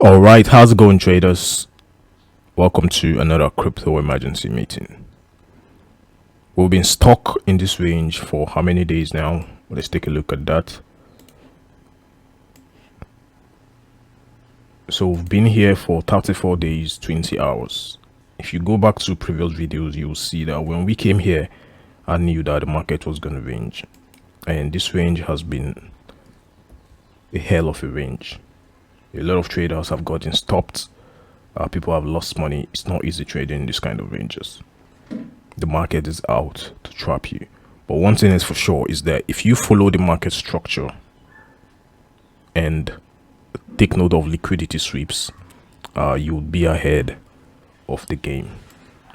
All right, how's it going, traders? Welcome to another crypto emergency meeting. We've been stuck in this range for how many days now? Let's take a look at that. So we've been here for 34 days, 20 hours. If you go back to previous videos, you'll see that when we came here, I knew that the market was going to range. And this range has been a hell of a range. A lot of traders have gotten stopped. People have lost money. It's not easy trading in this kind of ranges. The market is out to trap you. But one thing is for sure is that if you follow the market structure and take note of liquidity sweeps, you'll be ahead of the game.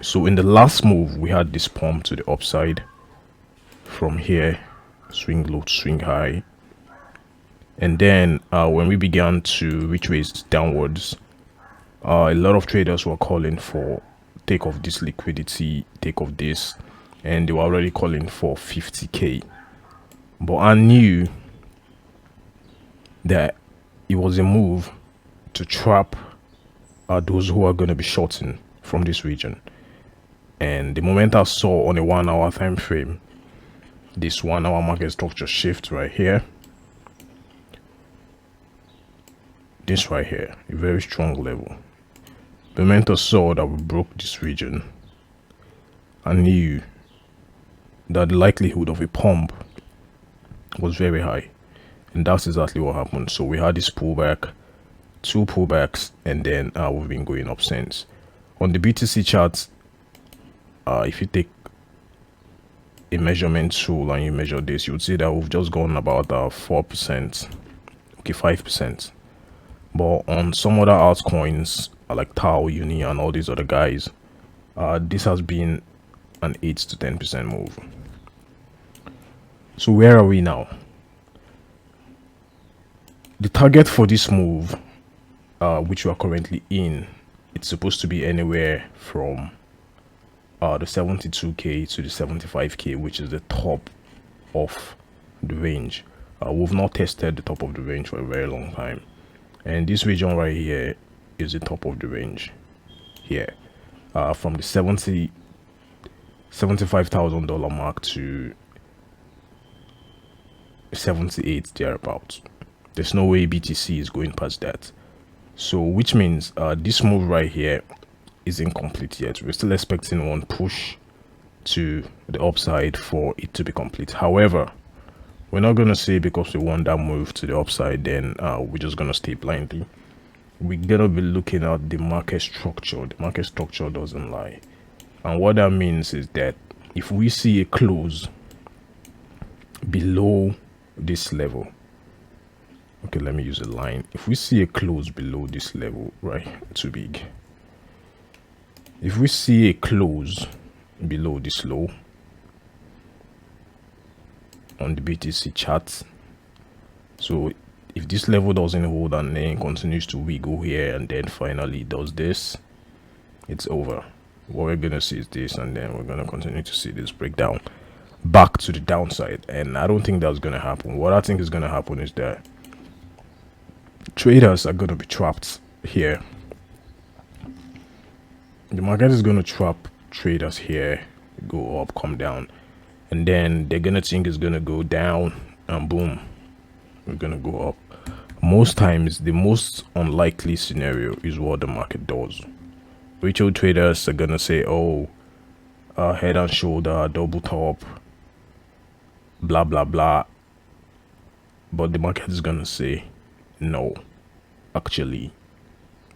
So in the last move, we had this pump to the upside from here, swing low to swing high. And then when we began to retrace downwards, a lot of traders were calling for take off this liquidity, take off this, and they were already calling for 50k. But I knew that it was a move to trap those who are going to be shorting from this region. And the moment I saw on a 1 hour time frame this 1 hour market structure shift right here, this right here, a very strong level, the moment I saw that we broke this region, I knew that the likelihood of a pump was very high, and that's exactly what happened. So we had this pullback, two pullbacks, and then we've been going up since. On the BTC chart, if you take a measurement tool and you measure this, you would see that we've just gone about 4%, okay, 5%. But on some other altcoins like Tau, Uni, and all these other guys, this has been an 8 to 10% move. So where are we now? The target for this move, which we are currently in, it's supposed to be anywhere from the 72k to the 75k, which is the top of the range. We've not tested the top of the range for a very long time, and this region right here is the top of the range here, from the $75,000 mark to 78 thereabouts. There's no way BTC is going past that. So which means this move right here is incomplete yet. We're still expecting one push to the upside for it to be complete. However, we're not going to say because we want that move to the upside, then we're just going to stay blindly. We're going to be looking at the market structure. The market structure doesn't lie. And what that means is that if we see a close below this level, okay, let me use a line. If we see a close below this level, right, too big. If we see a close below this low on the BTC chart, so if this level doesn't hold and then continues to wiggle here and then finally does this, it's over. What we're gonna see is this, and then we're gonna continue to see this breakdown back to the downside. And I don't think that's gonna happen. What I think is gonna happen is that traders are gonna be trapped here. The market is gonna trap traders here, go up, come down, and then they're gonna think it's gonna go down, and boom, we're gonna go up. Most times, the most unlikely scenario is what the market does. Retail traders are gonna say, oh, head and shoulder, double top, blah blah blah, but the market is gonna say, no, actually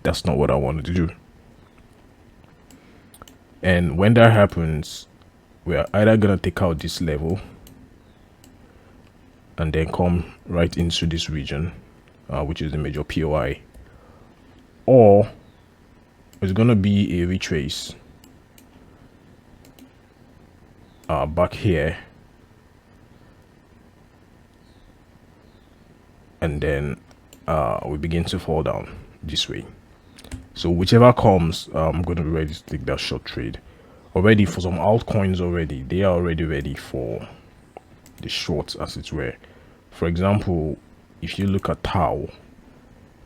that's not what I wanted to do. And when that happens, we're either gonna take out this level and then come right into this region, which is the major POI, or it's gonna be a retrace back here, and then we begin to fall down this way. So whichever comes, I'm going to be ready to take that short trade. Already for some altcoins, already they are already ready for the shorts, as it were. For example, if you look at Tau,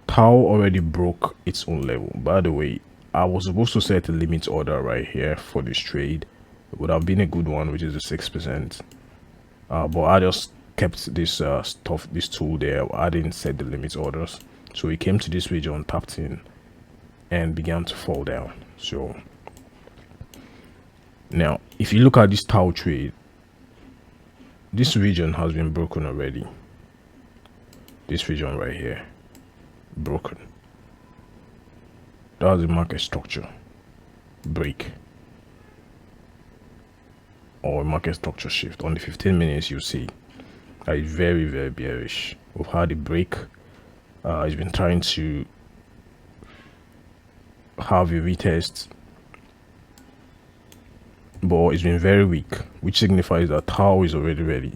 Tau already broke its own level. By the way, I was supposed to set a limit order right here for this trade. It would have been a good one, which is the 6%. But I just kept this this tool there. I didn't set the limit orders. So it came to this region, tapped in, and began to fall down. So now, if you look at this Tau trade, this region has been broken already. This region right here, broken. That's the market structure break or market structure shift. On the 15 minutes, you see that is very, very bearish. We've had a break. It's been trying to have a retest, but it's been very weak, which signifies that Tau is already ready.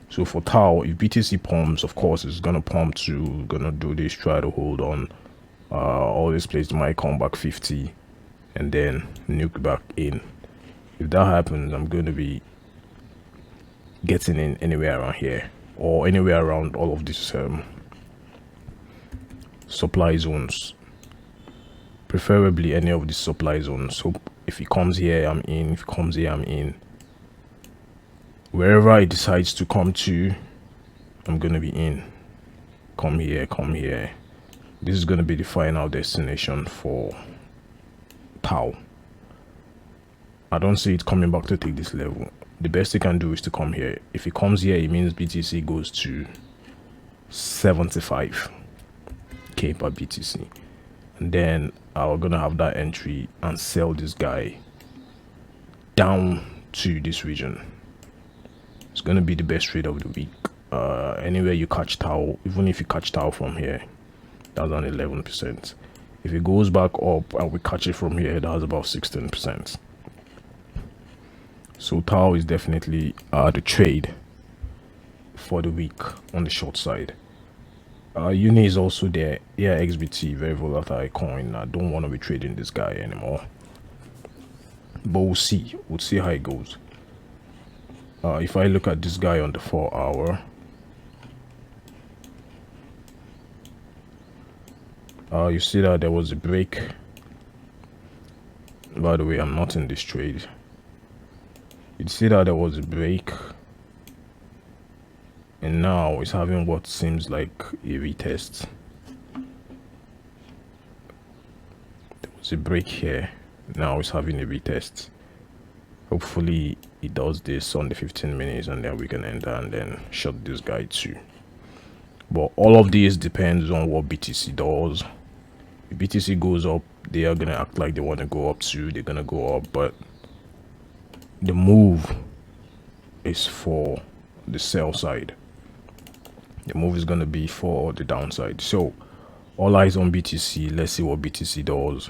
So for Tau, if BTC pumps, of course it's gonna pump to, gonna do this, try to hold on. All this place might come back 50 and then nuke back in. If that happens, I'm going to be getting in anywhere around here or anywhere around all of these supply zones, preferably any of these supply zones. So if it comes here, I'm in. If it comes here, I'm in. Wherever it decides to come to, I'm going to be in. Come here, come here. This is going to be the final destination for Tau. I don't see it coming back to take this level. The best it can do is to come here. If it comes here, it means BTC goes to 75k per BTC. And then I'm going to have that entry and sell this guy down to this region. It's going to be the best trade of the week. Anywhere you catch Tau, even if you catch Tau from here, that's on 11%. If it goes back up and we catch it from here, that's about 16%. So Tau is definitely the trade for the week on the short side. Uni is also there. Yeah, XBT, very volatile coin. I don't want to be trading this guy anymore. But we'll see. We'll see how it goes. If I look at this guy on the 4-hour, you see that there was a break. By the way, I'm not in this trade. You see that there was a break, and now it's having what seems like a retest. There was a break here, now it's having a retest. Hopefully it does this on the 15 minutes and then we can enter and then shut this guy too. But all of this depends on what BTC does. If BTC goes up, they are gonna act like they want to go up too. They're gonna go up, but the move is for the sell side. The move is gonna be for the downside. So all eyes on BTC. Let's see what BTC does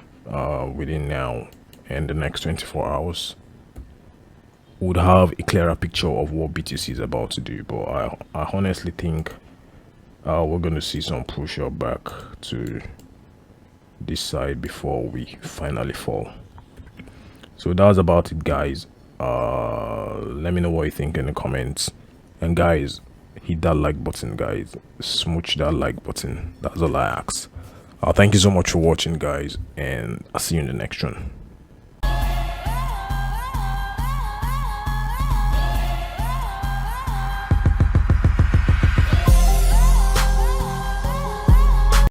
within now and the next 24 hours. Would have a clearer picture of what BTC is about to do. But I honestly think we're gonna see some push up back to this side before we finally fall. So that's about it, guys. Let me know what you think in the comments, and guys, hit that like button, guys. Smooch that like button. That's all I ask. Thank you so much for watching, guys, and I'll see you in the next one.